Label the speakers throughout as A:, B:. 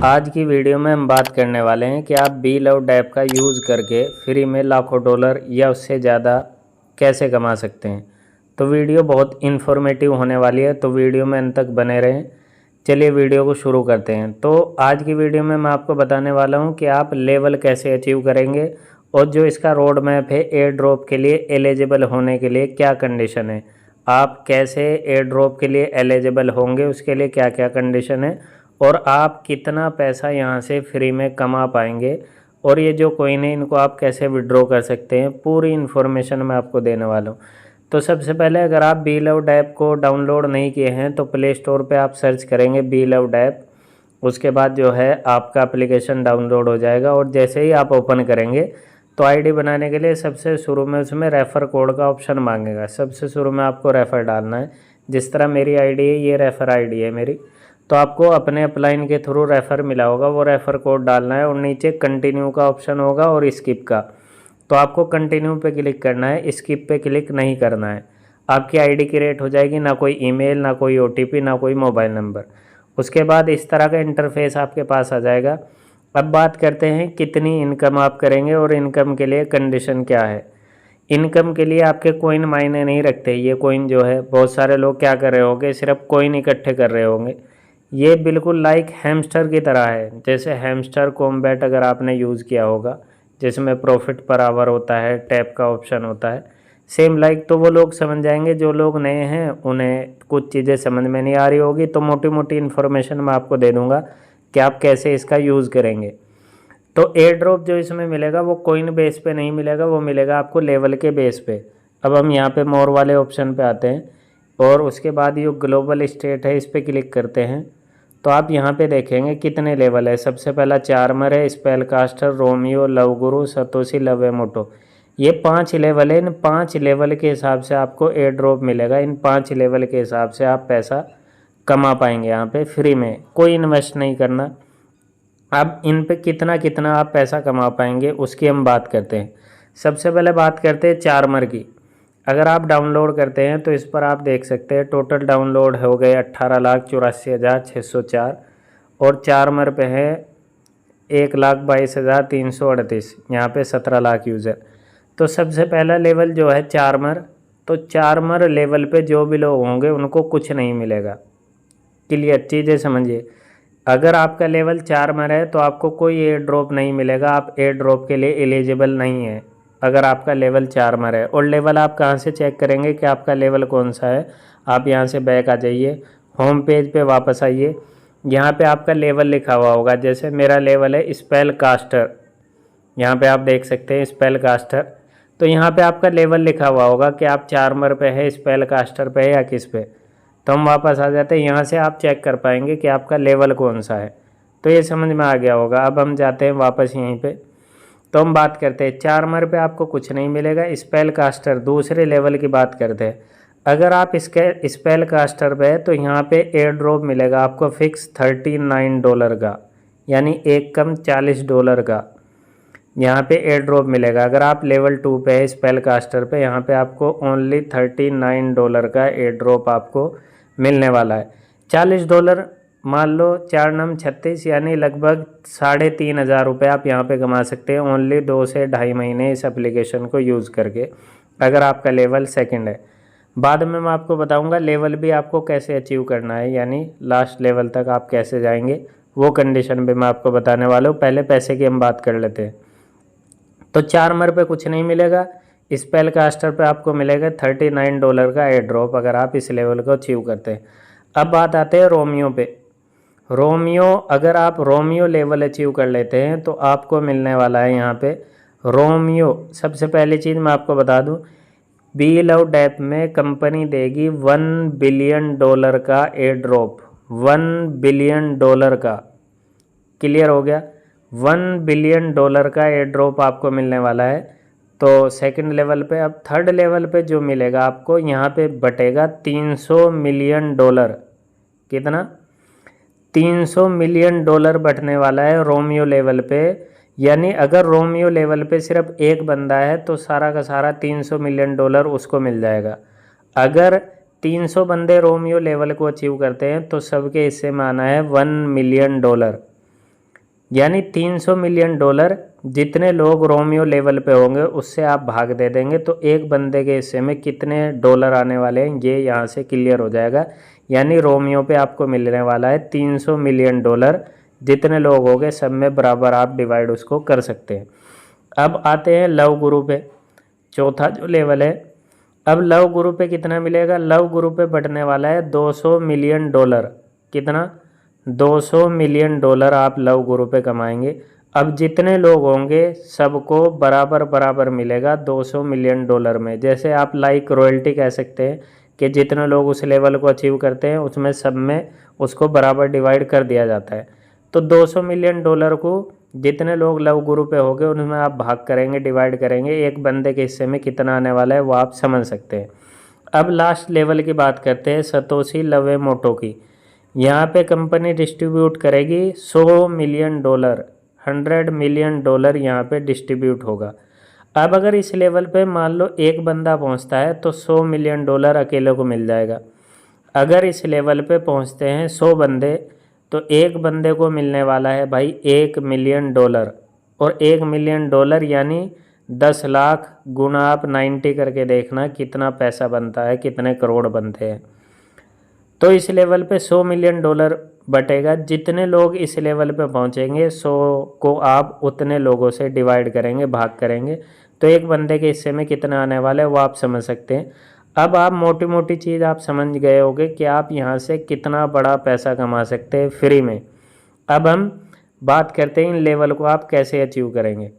A: आज की वीडियो में हम बात करने वाले हैं कि आप बी लव ऐप का यूज़ करके फ्री में लाखों डॉलर या उससे ज़्यादा कैसे कमा सकते हैं। तो वीडियो बहुत इन्फॉर्मेटिव होने वाली है, तो वीडियो में अंत तक बने रहें। चलिए वीडियो को शुरू करते हैं। तो आज की वीडियो में मैं आपको बताने वाला हूं कि आप लेवल कैसे अचीव करेंगे और जो इसका रोड मैप है एयर ड्रॉप के लिए एलिजिबल होने के लिए क्या कंडीशन है, आप कैसे एयर ड्रॉप के लिए एलिजिबल होंगे, उसके लिए क्या क्या कंडीशन है और आप कितना पैसा यहाँ से फ्री में कमा पाएंगे और ये जो कॉइन है इनको आप कैसे विड्रॉ कर सकते हैं, पूरी इन्फॉर्मेशन मैं आपको देने वाला हूँ। तो सबसे पहले अगर आप बी लव ऐप को डाउनलोड नहीं किए हैं तो प्ले स्टोर पे आप सर्च करेंगे बी लव ऐप। उसके बाद जो है आपका एप्लीकेशन डाउनलोड हो जाएगा और जैसे ही आप ओपन करेंगे तो आईडी बनाने के लिए सबसे शुरू में उसमें रेफ़र कोड का ऑप्शन मांगेगा। सबसे शुरू में आपको रेफ़र डालना है। जिस तरह मेरी आईडी है, ये रेफ़र आईडी है मेरी, तो आपको अपने अपलाइन के थ्रू रेफ़र मिला होगा, वो रेफ़र कोड डालना है और नीचे कंटिन्यू का ऑप्शन होगा और स्किप का। तो आपको कंटिन्यू पे क्लिक करना है, स्किप पे क्लिक नहीं करना है। आपकी आईडी क्रिएट हो जाएगी, ना कोई ईमेल, ना कोई ओटीपी, ना कोई मोबाइल नंबर। उसके बाद इस तरह का इंटरफेस आपके पास आ जाएगा। अब बात करते हैं कितनी इनकम आप करेंगे और इनकम के लिए कंडीशन क्या है। इनकम के लिए आपके कॉइन मायने नहीं रखते। ये कॉइन जो है, बहुत सारे लोग क्या कर रहे होंगे, सिर्फ कॉइन इकट्ठे कर रहे होंगे। ये बिल्कुल लाइक हैमस्टर की तरह है। जैसे हैमस्टर कॉम्बैट अगर आपने यूज़ किया होगा, जिसमें प्रॉफिट पर आवर होता है, टैप का ऑप्शन होता है, सेम लाइक। तो वो लोग समझ जाएंगे, जो लोग नए हैं उन्हें कुछ चीज़ें समझ में नहीं आ रही होगी, तो मोटी मोटी इन्फॉर्मेशन मैं आपको दे दूंगा कि आप कैसे इसका यूज़ करेंगे। तो एयर ड्रॉप जो इसमें मिलेगा वो कॉइन बेस पे नहीं मिलेगा, वो मिलेगा आपको लेवल के बेस पे। अब हम यहाँ पे मोर वाले ऑप्शन पे आते हैं और उसके बाद ये ग्लोबल स्टेट है, इस पर क्लिक करते हैं। तो आप यहाँ पे देखेंगे कितने लेवल है। सबसे पहला चार्मर है, स्पेल कास्टर, रोमियो, लव गुरु, सतोशी, लवेमोटो। ये 5 लेवल है। इन 5 लेवल के हिसाब से आपको एयर ड्रॉप मिलेगा। इन 5 लेवल के हिसाब से आप पैसा कमा पाएंगे यहाँ पे फ्री में, कोई इन्वेस्ट नहीं करना। अब इन पे कितना कितना आप पैसा कमा पाएंगे उसकी हम बात करते हैं। सबसे पहले बात करते हैं चार्मर की। अगर आप डाउनलोड करते हैं तो इस पर आप देख सकते हैं टोटल डाउनलोड हो गए 18,84,604 और चार्मर पे है 1,22,338। यहाँ पे 17 लाख यूज़र। तो सबसे पहला लेवल जो है चार्मर, तो चार्मर लेवल पे जो भी लोग होंगे उनको कुछ नहीं मिलेगा। क्लियर चीज़ें समझिए। अगर आपका लेवल चार्मर है तो आपको कोई एयर ड्रॉप नहीं मिलेगा, आप एयर ड्रॉप के लिए एलिजिबल नहीं है अगर आपका लेवल चार्मर है। और लेवल आप कहाँ से चेक करेंगे कि आपका लेवल कौन सा है। आप यहाँ से बैक आ जाइए, होम पेज पे वापस आइए। यहाँ पे आपका लेवल लिखा हुआ होगा। जैसे मेरा लेवल है स्पेल कास्टर, यहाँ पे आप देख सकते हैं स्पेल कास्टर। तो यहाँ पे आपका लेवल लिखा हुआ होगा कि आप चार्मर पे है, स्पेल कास्टर पे है या किस पे। तो हम वापस आ जाते हैं, यहाँ से आप चेक कर पाएंगे कि आपका लेवल कौन सा है। तो ये समझ में आ गया होगा। अब हम जाते हैं वापस यहीं पे। तो हम बात करते हैं चार्मर पे आपको कुछ नहीं मिलेगा। स्पेल कास्टर दूसरे लेवल की बात करते हैं। अगर आप इसके स्पेल कास्टर पे है तो यहाँ पे एयर ड्रॉप मिलेगा आपको फिक्स $39 का, यानी एक कम $40 का यहाँ पे एयर ड्रॉप मिलेगा। अगर आप लेवल 2 पे है स्पेल कास्टर पे, यहाँ पे आपको ओनली $39 का एयर ड्रॉप आपको मिलने वाला है। $40 मान लो 4 नम 36, यानी लगभग 3,500 रुपये आप यहाँ पे कमा सकते हैं ओनली 2 से ढाई महीने इस एप्लीकेशन को यूज़ करके, अगर आपका लेवल सेकंड है। बाद में मैं आपको बताऊंगा लेवल भी आपको कैसे अचीव करना है, यानी लास्ट लेवल तक आप कैसे जाएंगे, वो कंडीशन भी मैं आपको बताने वाला हूँ। पहले पैसे की हम बात कर लेते हैं। तो चार्मर पे कुछ नहीं मिलेगा, स्पेल कास्टर पे आपको मिलेगा $39 का एयर ड्रॉप अगर आप इस लेवल को अचीव करते हैं। अब बात आते हैं रोमियो पे। रोमियो, अगर आप रोमियो लेवल अचीव कर लेते हैं तो आपको मिलने वाला है यहाँ पे रोमियो। सबसे पहली चीज़ मैं आपको बता दूँ, बी लव ऐप में कंपनी देगी $1 बिलियन का एयर ड्रॉप। $1 बिलियन का, क्लियर हो गया। $1 बिलियन का एयर ड्रॉप आपको मिलने वाला है। तो सेकंड लेवल पे। अब थर्ड लेवल पे जो मिलेगा आपको, यहाँ पे बटेगा $300 मिलियन। कितना? $300 मिलियन बटने वाला है रोमियो लेवल पे। यानी अगर रोमियो लेवल पे सिर्फ एक बंदा है तो सारा का सारा $300 मिलियन उसको मिल जाएगा। अगर 300 बंदे रोमियो लेवल को अचीव करते हैं तो सबके हिस्से में आना है $1 मिलियन। यानी $300 मिलियन जितने लोग रोमियो लेवल पे होंगे उससे आप भाग दे देंगे तो एक बंदे के हिस्से में कितने डॉलर आने वाले हैं ये यहाँ से क्लियर हो जाएगा। यानी रोमियो पे आपको मिलने वाला है $300 मिलियन, जितने लोग होंगे सब में बराबर आप डिवाइड उसको कर सकते हैं। अब आते हैं लव गुरु पे, चौथा जो लेवल है। अब लव गुरु पे कितना मिलेगा? लव गुरु पे बढ़ने वाला है $200 मिलियन। कितना? $200 मिलियन आप लव गुरु पे कमाएंगे। अब जितने लोग होंगे सबको बराबर बराबर मिलेगा $200 मिलियन में। जैसे आप लाइक रॉयल्टी कह सकते हैं कि जितने लोग उस लेवल को अचीव करते हैं उसमें सब में उसको बराबर डिवाइड कर दिया जाता है। तो $200 मिलियन को जितने लोग लव गुरु पे होंगे उनमें आप भाग करेंगे, डिवाइड करेंगे, एक बंदे के हिस्से में कितना आने वाला है वो आप समझ सकते हैं। अब लास्ट लेवल की बात करते हैं सतोशी नकामोटो की। यहाँ पे कंपनी डिस्ट्रीब्यूट करेगी $100 मिलियन, $100 मिलियन यहाँ पे डिस्ट्रीब्यूट होगा। अब अगर इस लेवल पे मान लो एक बंदा पहुँचता है तो $100 मिलियन अकेले को मिल जाएगा। अगर इस लेवल पे पहुँचते हैं 100 बंदे तो एक बंदे को मिलने वाला है भाई $1 मिलियन। और $1 मिलियन यानी 10 लाख गुना आप 90 करके देखना कितना पैसा बनता है, कितने करोड़ बनते हैं। तो इस लेवल पे $100 मिलियन बटेगा। जितने लोग इस लेवल पे पहुंचेंगे 100 को आप उतने लोगों से डिवाइड करेंगे, भाग करेंगे, तो एक बंदे के हिस्से में कितना आने वाला है वो आप समझ सकते हैं। अब आप मोटी मोटी चीज़ आप समझ गए होंगे कि आप यहाँ से कितना बड़ा पैसा कमा सकते हैं फ्री में। अब हम बात करते हैं इन लेवल को आप कैसे अचीव करेंगे।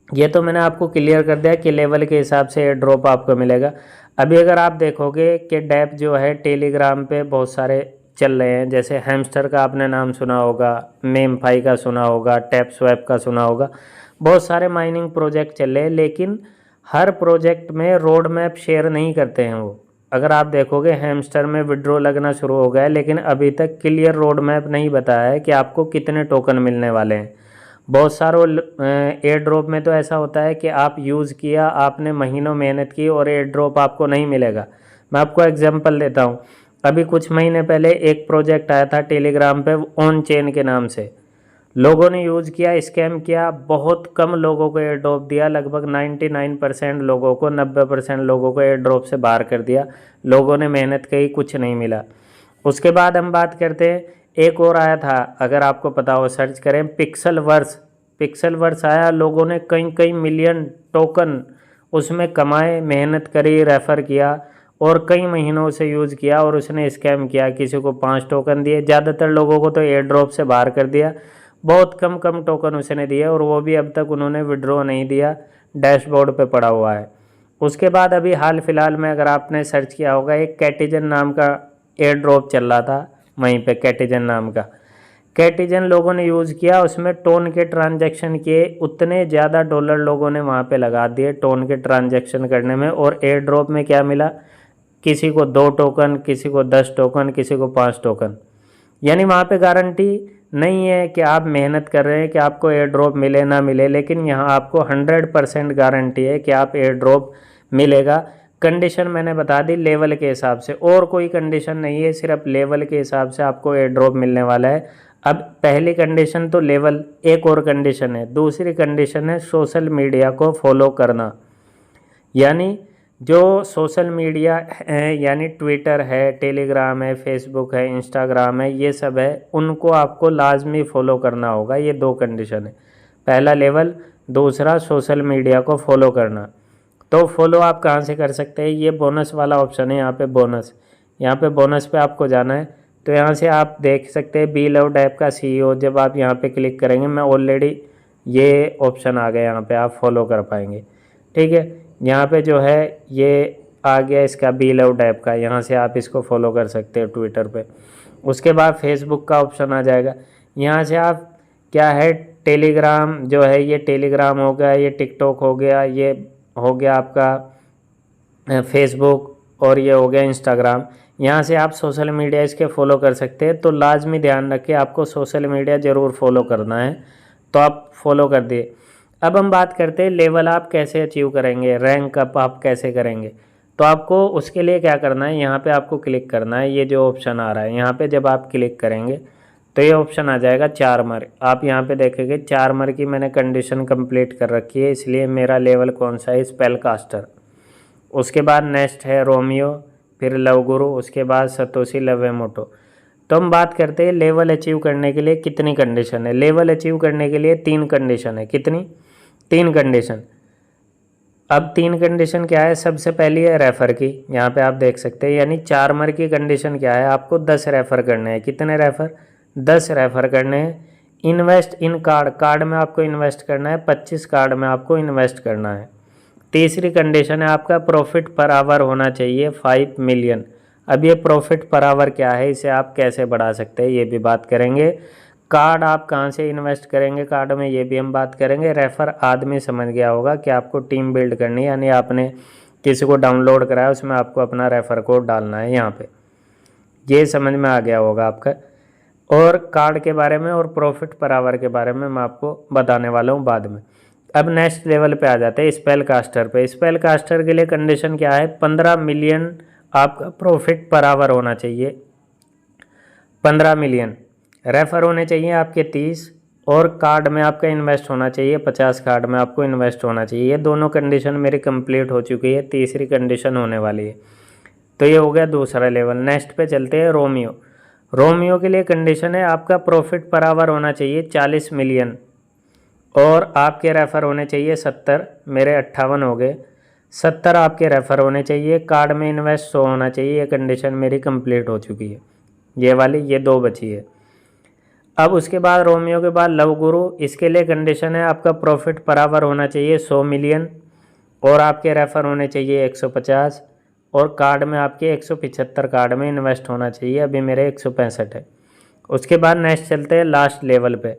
A: ये तो मैंने आपको क्लियर कर दिया कि लेवल के हिसाब से एयर ड्रॉप आपको मिलेगा। अभी अगर आप देखोगे कि डैप जो है टेलीग्राम पे बहुत सारे चल रहे हैं, जैसे हैमस्टर का आपने नाम सुना होगा, मेमफाई का सुना होगा, टैप स्वैप का सुना होगा, बहुत सारे माइनिंग प्रोजेक्ट चल रहे हैं, लेकिन हर प्रोजेक्ट में रोड मैप शेयर नहीं करते हैं वो। अगर आप देखोगे हैमस्टर में विड्रॉ लगना शुरू हो गया है लेकिन अभी तक क्लियर रोड मैप नहीं बताया है कि आपको कितने टोकन मिलने वाले हैं। बहुत सारों एयर ड्रॉप में तो ऐसा होता है कि आप यूज़ किया, आपने महीनों मेहनत की और एयर ड्रॉप आपको नहीं मिलेगा। मैं आपको एग्जांपल देता हूँ। अभी कुछ महीने पहले एक प्रोजेक्ट आया था टेलीग्राम पे ऑन चेन के नाम से। लोगों ने यूज़ किया, स्कैम किया, बहुत कम लोगों को एयर ड्रॉप दिया, लगभग 99% लोगों को, 90% लोगों को एयर ड्रॉप से बाहर कर दिया। लोगों ने मेहनत की, कुछ नहीं मिला। उसके बाद हम बात करते हैं एक और आया था, अगर आपको पता हो सर्च करें, पिक्सल वर्स आया। लोगों ने कई कई मिलियन टोकन उसमें कमाए, मेहनत करी, रेफ़र किया और कई महीनों से यूज़ किया और उसने स्कैम किया। किसी को 5 टोकन दिए, ज़्यादातर लोगों को तो एयर ड्रॉप से बाहर कर दिया। बहुत कम कम टोकन उसने दिए और वो भी अब तक उन्होंने विड्रॉ नहीं दिया, डैशबोर्ड पे पड़ा हुआ है। उसके बाद अभी हाल फिलहाल में अगर आपने सर्च किया होगा, एक कैटिजन नाम का एयर ड्रॉप चल रहा था वहीं पे, कैटिजन नाम का। कैटिजन लोगों ने यूज़ किया, उसमें टोन के ट्रांजैक्शन किए, उतने ज़्यादा डॉलर लोगों ने वहाँ पे लगा दिए टोन के ट्रांजैक्शन करने में। और एयर ड्रॉप में क्या मिला? किसी को 2 टोकन, किसी को 10 टोकन, किसी को 5 टोकन। यानी वहाँ पे गारंटी नहीं है कि आप मेहनत कर रहे हैं कि आपको एयर ड्रॉप मिले ना मिले, लेकिन यहाँ आपको 100% गारंटी है कि आप एयर ड्रॉप मिलेगा। कंडीशन मैंने बता दी लेवल के हिसाब से, और कोई कंडीशन नहीं है, सिर्फ लेवल के हिसाब से आपको एयर ड्रॉप मिलने वाला है। अब पहली कंडीशन तो लेवल, एक और कंडीशन है, दूसरी कंडीशन है सोशल मीडिया को फॉलो करना। यानी जो सोशल मीडिया है, यानी ट्विटर है, टेलीग्राम है, फेसबुक है, इंस्टाग्राम है, ये सब है, उनको आपको लाजमी फॉलो करना होगा। ये 2 कंडीशन है, पहला लेवल, दूसरा सोशल मीडिया को फॉलो करना। तो फॉलो आप कहाँ से कर सकते हैं? ये बोनस वाला ऑप्शन है यहाँ पे, बोनस, यहाँ पे बोनस पे आपको जाना है। तो यहाँ से आप देख सकते हैं बी लव डैप का CEO। जब आप यहाँ पे क्लिक करेंगे, मैं ऑलरेडी ये ऑप्शन आ गया, यहाँ पे आप फॉलो कर पाएंगे। ठीक है, यहाँ पे जो है ये आ गया इसका बी लव डैप का, यहाँ से आप इसको फॉलो कर सकते हो ट्विटर पे। उसके बाद फेसबुक का ऑप्शन आ जाएगा, यहाँ से आप क्या है, टेलीग्राम जो है, ये टेलीग्राम हो गया, ये टिकटॉक हो गया, ये हो गया आपका फेसबुक, और ये हो गया इंस्टाग्राम। यहाँ से आप सोशल मीडिया इसके फॉलो कर सकते हैं। तो लाजमी ध्यान रखिए, आपको सोशल मीडिया ज़रूर फॉलो करना है, तो आप फॉलो कर दिए। अब हम बात करते हैं लेवल आप कैसे अचीव करेंगे, रैंक अप आप कैसे करेंगे। तो आपको उसके लिए क्या करना है, यहाँ पे आपको क्लिक करना है, ये जो ऑप्शन आ रहा है यहाँ पे जब आप क्लिक करेंगे तो ये ऑप्शन आ जाएगा चार्मर। आप यहाँ पे देखेंगे चार्मर की मैंने कंडीशन कंप्लीट कर रखी है, इसलिए मेरा लेवल कौन सा है, स्पेलकास्टर। उसके बाद नेक्स्ट है रोमियो, फिर लवगुरु, उसके बाद सतोशी लवेमोटो। तो हम बात करते हैं लेवल अचीव करने के लिए कितनी कंडीशन है। लेवल अचीव करने के लिए 3 कंडीशन है। कितनी? 3 कंडीशन। अब 3 कंडीशन क्या है? सबसे पहली है रेफ़र की, यहाँ पे आप देख सकते हैं, यानी चार्मर की कंडीशन क्या है, आपको 10 रेफ़र करने हैं। कितने रेफ़र? 10 रेफ़र करने हैं। इन्वेस्ट इन कार्ड, कार्ड में आपको इन्वेस्ट करना है, 25 कार्ड में आपको इन्वेस्ट करना है। तीसरी कंडीशन है आपका प्रॉफिट पर आवर होना चाहिए 5 मिलियन। अब ये प्रॉफिट पर आवर क्या है, इसे आप कैसे बढ़ा सकते हैं ये भी बात करेंगे। कार्ड आप कहाँ से इन्वेस्ट करेंगे कार्ड में, ये भी हम बात करेंगे। रेफ़र आदमी समझ गया होगा कि आपको टीम बिल्ड करनी है, यानी आपने किसी को डाउनलोड कराया उसमें आपको अपना रेफ़र कोड डालना है यहाँ पे, ये समझ में आ गया होगा आपका। और कार्ड के बारे में और प्रॉफिट पर आवर के बारे में मैं आपको बताने वाला हूँ बाद में। अब नेक्स्ट लेवल पे आ जाते हैं स्पेल कास्टर पे। स्पेल कास्टर के लिए कंडीशन क्या है, 15 मिलियन आपका प्रॉफिट पर आवर होना चाहिए, 15 मिलियन। रेफ़र होने चाहिए आपके 30, और कार्ड में आपका इन्वेस्ट होना चाहिए 50 कार्ड में आपको इन्वेस्ट होना चाहिए। ये दोनों कंडीशन मेरी कंप्लीट हो चुकी है, तीसरी कंडीशन होने वाली है। तो ये हो गया दूसरा लेवल। नेक्स्ट पे चलते हैं रोमियो। रोमियो के लिए कंडीशन है आपका प्रॉफिट पर आवर होना चाहिए 40 मिलियन, और आपके रेफ़र होने चाहिए 70, मेरे 58 हो गए, 70 आपके रेफ़र होने चाहिए, कार्ड में इन्वेस्ट 100 होना चाहिए। ये कंडीशन मेरी कंप्लीट हो चुकी है, ये वाली, ये 2 बची है। अब उसके बाद रोमियो के बाद लवगुरु, इसके लिए कंडीशन है आपका प्रॉफिट पर आवर होना चाहिए 100 मिलियन, और आपके रेफ़र होने चाहिए 150, और कार्ड में आपके 175 कार्ड में इन्वेस्ट होना चाहिए। अभी मेरे 165 है। उसके बाद नेक्स्ट चलते हैं लास्ट लेवल पे।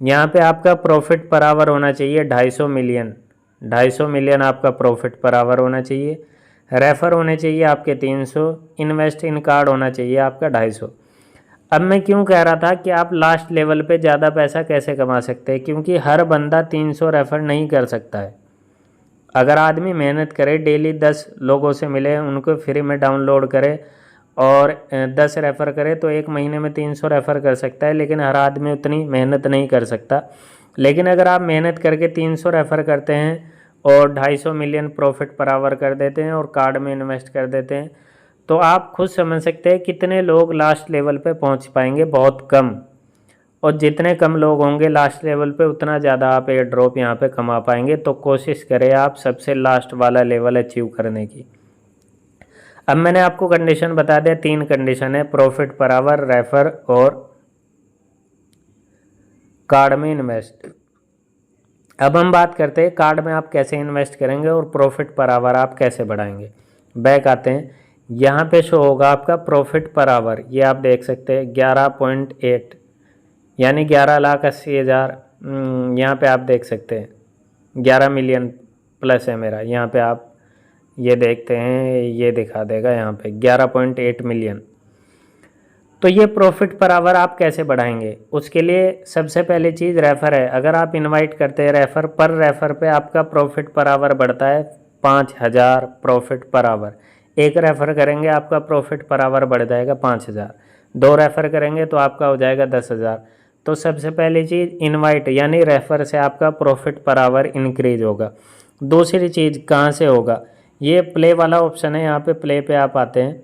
A: यहाँ पे आपका प्रॉफिट पर आवर होना चाहिए 250 मिलियन, 250 मिलियन आपका प्रॉफिट पर आवर होना चाहिए। रेफ़र होने चाहिए आपके 300, इन्वेस्ट इन कार्ड होना चाहिए आपका 250। अब मैं क्यों कह रहा था कि आप लास्ट लेवल पे ज़्यादा पैसा कैसे कमा सकते हैं, क्योंकि हर बंदा 300 रेफ़र नहीं कर सकता है। अगर आदमी मेहनत करे, डेली 10 लोगों से मिले, उनको फ्री में डाउनलोड करे और 10 रेफ़र करे, तो एक महीने में 300 रेफ़र कर सकता है। लेकिन हर आदमी उतनी मेहनत नहीं कर सकता। लेकिन अगर आप मेहनत करके 300 रेफ़र करते हैं और 250 मिलियन प्रॉफिट पर आवर कर देते हैं और कार्ड में इन्वेस्ट कर देते हैं, तो आप खुद समझ सकते हैं कितने लोग लास्ट लेवल पे पहुंच पाएंगे, बहुत कम। और जितने कम लोग होंगे लास्ट लेवल पे, उतना ज़्यादा आप एयर ड्रॉप यहाँ पे कमा पाएंगे। तो कोशिश करें आप सबसे लास्ट वाला लेवल अचीव करने की। अब मैंने आपको कंडीशन बता दिया, 3 कंडीशन है, प्रॉफिट पर आवर, रेफ़र और कार्ड में इन्वेस्ट। अब हम बात करते हैं कार्ड में आप कैसे इन्वेस्ट करेंगे और प्रॉफिट पर आवर आप कैसे बढ़ाएंगे। बैक आते हैं, यहाँ पे शो होगा आपका प्रॉफिट पर आवर, ये आप देख सकते हैं 11.8, यानी 11,80,000। यहाँ पे आप देख सकते हैं 11 मिलियन प्लस है मेरा। यहाँ पे आप ये देखते हैं, ये दिखा देगा यहाँ पे 11.8 मिलियन। तो ये प्रॉफिट पर आवर आप कैसे बढ़ाएंगे, उसके लिए सबसे पहली चीज़ रेफ़र है। अगर आप इनवाइट करते हैं रेफ़र, पर रेफ़र पे आपका प्रॉफिट पर आवर बढ़ता है 5,000 प्रॉफिट पर आवर। एक रेफ़र करेंगे आपका प्रॉफिट पर आवर बढ़ जाएगा 5,000, 2 रेफ़र करेंगे तो आपका हो जाएगा 10,000। तो सबसे पहली चीज़ इनवाइट यानी रेफ़र से आपका प्रॉफिट पर आवर इंक्रीज होगा। दूसरी चीज़ कहाँ से होगा, ये प्ले वाला ऑप्शन है, यहाँ पे प्ले पे आप आते हैं,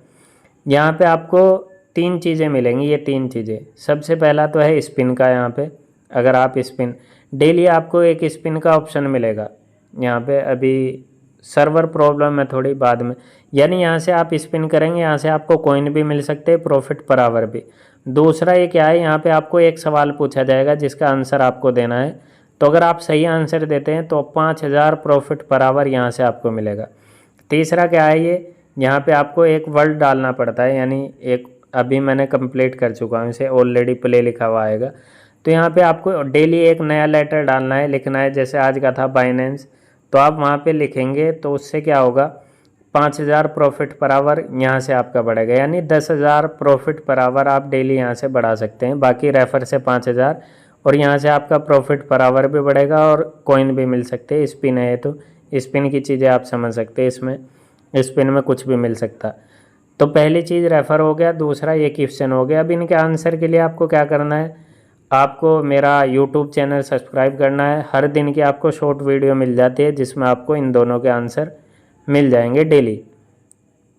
A: यहाँ पे आपको 3 चीज़ें मिलेंगी। ये 3 चीज़ें, सबसे पहला तो है स्पिन का। यहाँ पे अगर आप स्पिन डेली, आपको एक स्पिन का ऑप्शन मिलेगा यहाँ पे। अभी सर्वर प्रॉब्लम है थोड़ी, बाद में, यानी यहाँ से आप स्पिन करेंगे, यहाँ से आपको कॉइन भी मिल सकते हैं, प्रॉफिट पर आवर भी। दूसरा ये क्या है, यहाँ पे आपको एक सवाल पूछा जाएगा जिसका आंसर आपको देना है। तो अगर आप सही आंसर देते हैं तो 5,000 प्रॉफिट पर आवर यहाँ से आपको मिलेगा। तीसरा क्या है, ये यहाँ पे आपको एक वर्ड डालना पड़ता है, यानी एक, अभी मैंने कंप्लीट कर चुका हूँ इसे, ऑलरेडी प्ले लिखा हुआ आएगा। तो यहाँ पे आपको डेली एक नया लेटर डालना है, लिखना है। जैसे आज का था बाइनेंस, तो आप वहाँ पे लिखेंगे, तो उससे क्या होगा, 5,000 प्रॉफिट पर आवर यहाँ से आपका बढ़ेगा, यानी 10,000 प्रॉफिट पर आवर आप डेली यहाँ से बढ़ा सकते हैं। बाकी रेफ़र से 5,000, और यहाँ से आपका प्रॉफिट पर आवर भी बढ़ेगा और कॉइन भी मिल सकते हैं। स्पिन है तो स्पिन की चीज़ें आप समझ सकते हैं, इसमें स्पिन में कुछ भी मिल सकता। तो पहली चीज़ रेफ़र हो गया, दूसरा ये क्वेश्चन हो गया। अब इनके आंसर के लिए आपको क्या करना है, आपको मेरा यूट्यूब चैनल सब्सक्राइब करना है। हर दिन की आपको शॉर्ट वीडियो मिल जाती है जिसमें आपको इन दोनों के आंसर मिल जाएंगे डेली।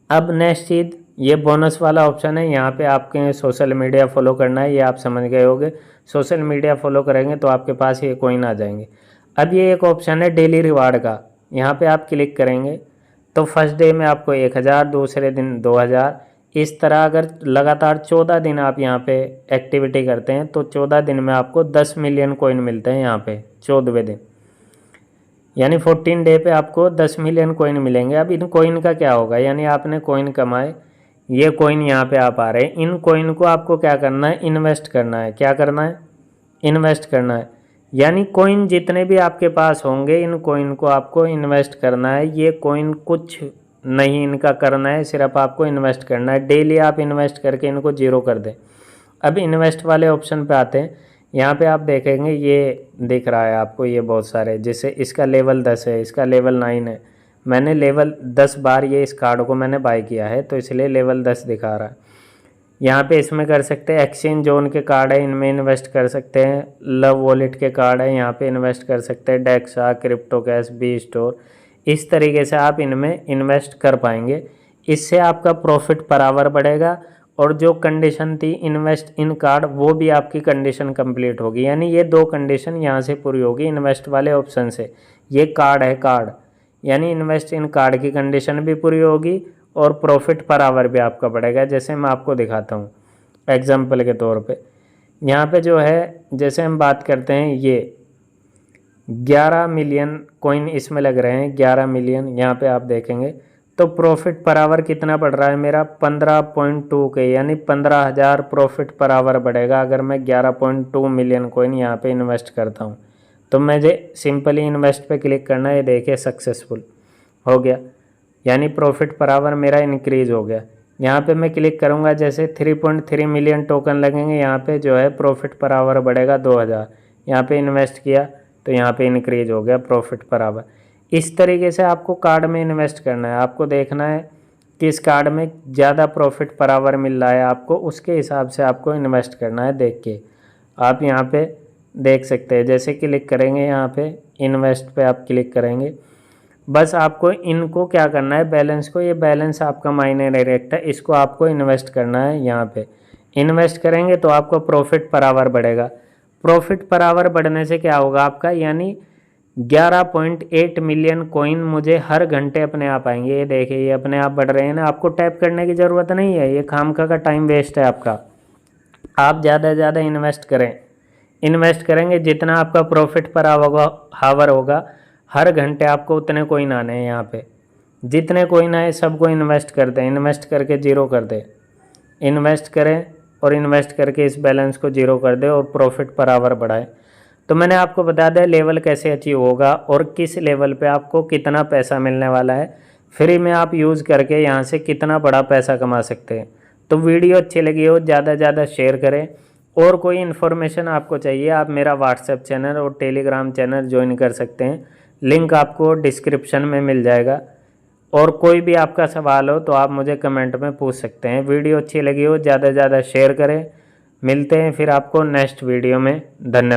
A: अब नेक्स्ट चीज़, ये बोनस वाला ऑप्शन है, यहाँ पे आपके सोशल मीडिया फॉलो करना है, ये आप समझ गए होंगे। सोशल मीडिया फॉलो करेंगे तो आपके पास ये कॉइन आ जाएंगे। अब ये एक ऑप्शन है डेली रिवार्ड का, यहाँ पे आप क्लिक करेंगे तो फर्स्ट डे में आपको 1000, दूसरे दिन 2000, इस तरह अगर लगातार 14 दिन आप यहाँ पे एक्टिविटी करते हैं तो 14 दिन में आपको 10 मिलियन कॉइन मिलते हैं यहाँ पे 14वें दिन, यानी 14 डे पे आपको 10 मिलियन कॉइन मिलेंगे। अब इन कॉइन का क्या होगा, यानी आपने कॉइन कमाए, ये कॉइन यहाँ पे आप आ रहे हैं, इन कॉइन को आपको क्या करना है, इन्वेस्ट करना है। क्या करना है, इन्वेस्ट करना है। यानी कॉइन जितने भी आपके पास होंगे इन कॉइन को आपको इन्वेस्ट करना है। ये कॉइन कुछ नहीं इनका करना है, सिर्फ आपको इन्वेस्ट करना है। डेली आप इन्वेस्ट करके इनको जीरो कर दें। अब इन्वेस्ट वाले ऑप्शन पे आते हैं, यहाँ पे आप देखेंगे ये दिख रहा है आपको, ये बहुत सारे, जैसे इसका लेवल 10 है, इसका लेवल 9 है। मैंने लेवल 10 बार ये इस कार्ड को मैंने बाय किया है तो इसलिए लेवल 10 दिखा रहा है। यहाँ पे इसमें कर सकते हैं, एक्सचेंज जोन के कार्ड है इनमें इन्वेस्ट कर सकते हैं, लव वॉलेट के कार्ड है यहाँ पे इन्वेस्ट कर सकते हैं, DEXA, crypto cash, B store, इस तरीके से आप इनमें इन्वेस्ट कर पाएंगे। इससे आपका प्रॉफिट पर आवर बढ़ेगा और जो कंडीशन थी इन्वेस्ट इन कार्ड वो भी आपकी कंडीशन कंप्लीट होगी। यानी ये दो कंडीशन यहाँ से पूरी होगी इन्वेस्ट वाले ऑप्शन से। ये कार्ड है कार्ड, यानी इन्वेस्ट इन कार्ड की कंडीशन भी पूरी होगी और प्रॉफिट पर आवर भी आपका बढ़ेगा। जैसे मैं आपको दिखाता हूँ एग्जाम्पल के तौर पे, यहाँ पे जो है जैसे हम बात करते हैं, ये 11 मिलियन कॉइन इसमें लग रहे हैं, 11 मिलियन यहाँ पे आप देखेंगे तो प्रॉफिट पर आवर कितना बढ़ रहा है मेरा 15.2 के, यानी 15,000 प्रॉफिट पर आवर बढ़ेगा अगर मैं 11.2 मिलियन कॉइन यहाँ पे इन्वेस्ट करता हूँ। तो मुझे सिंपली इन्वेस्ट पे क्लिक करना है, ये देखिए सक्सेसफुल हो गया, यानी प्रॉफिट पर आवर मेरा इंक्रीज हो गया। यहाँ पे मैं क्लिक करूँगा, जैसे 3.3 मिलियन टोकन लगेंगे, यहाँ पे जो है प्रॉफिट पर आवर बढ़ेगा 2000। यहाँ पे इन्वेस्ट किया तो यहाँ पे इंक्रीज हो गया प्रॉफिट पर आवर। इस तरीके से आपको कार्ड में इन्वेस्ट करना है। आपको देखना है कि इस कार्ड में ज़्यादा प्रॉफिट पर आवर मिल रहा है आपको, उसके हिसाब से आपको इन्वेस्ट करना है। देख के आप यहाँ पे देख सकते हैं, जैसे क्लिक करेंगे यहाँ पे इन्वेस्ट पे आप क्लिक करेंगे, बस आपको इनको क्या करना है, बैलेंस को, ये बैलेंस आपका मायने नहीं रखता, इसको आपको इन्वेस्ट करना है। यहाँ पे इन्वेस्ट करेंगे तो आपको प्रॉफिट पर आवर बढ़ेगा। प्रॉफिट पर आवर बढ़ने से क्या होगा आपका, यानी 11.8 मिलियन कॉइन मुझे हर घंटे अपने आप आएंगे। ये देखिए ये अपने आप बढ़ रहे हैं ना, आपको टैप करने की ज़रूरत नहीं है, ये खामखा का टाइम वेस्ट है आपका। आप ज़्यादा से ज़्यादा इन्वेस्ट करें, इन्वेस्ट करेंगे जितना आपका प्रॉफिट पर आवर होगा हर घंटे आपको उतने कॉइन आने हैं। यहाँ पे जितने कॉइन आए सबको इन्वेस्ट कर दें, इन्वेस्ट करके जीरो कर दें, इन्वेस्ट करें और इन्वेस्ट करके इस बैलेंस को जीरो कर दें और प्रॉफिट पर आवर बढ़ाएं। तो मैंने आपको बता दिया लेवल कैसे अचीव होगा और किस लेवल पे आपको कितना पैसा मिलने वाला है। फ्री में आप यूज़ करके यहाँ से कितना बड़ा पैसा कमा सकते हैं। तो वीडियो अच्छी लगी हो ज़्यादा से ज़्यादा शेयर करें। और कोई इन्फॉर्मेशन आपको चाहिए आप मेरा व्हाट्सएप चैनल और टेलीग्राम चैनल ज्वाइन कर सकते हैं, लिंक आपको डिस्क्रिप्शन में मिल जाएगा। और कोई भी आपका सवाल हो तो आप मुझे कमेंट में पूछ सकते हैं। वीडियो अच्छी लगी हो ज़्यादा से ज़्यादा शेयर करें। मिलते हैं फिर आपको नेक्स्ट वीडियो में। धन्यवाद।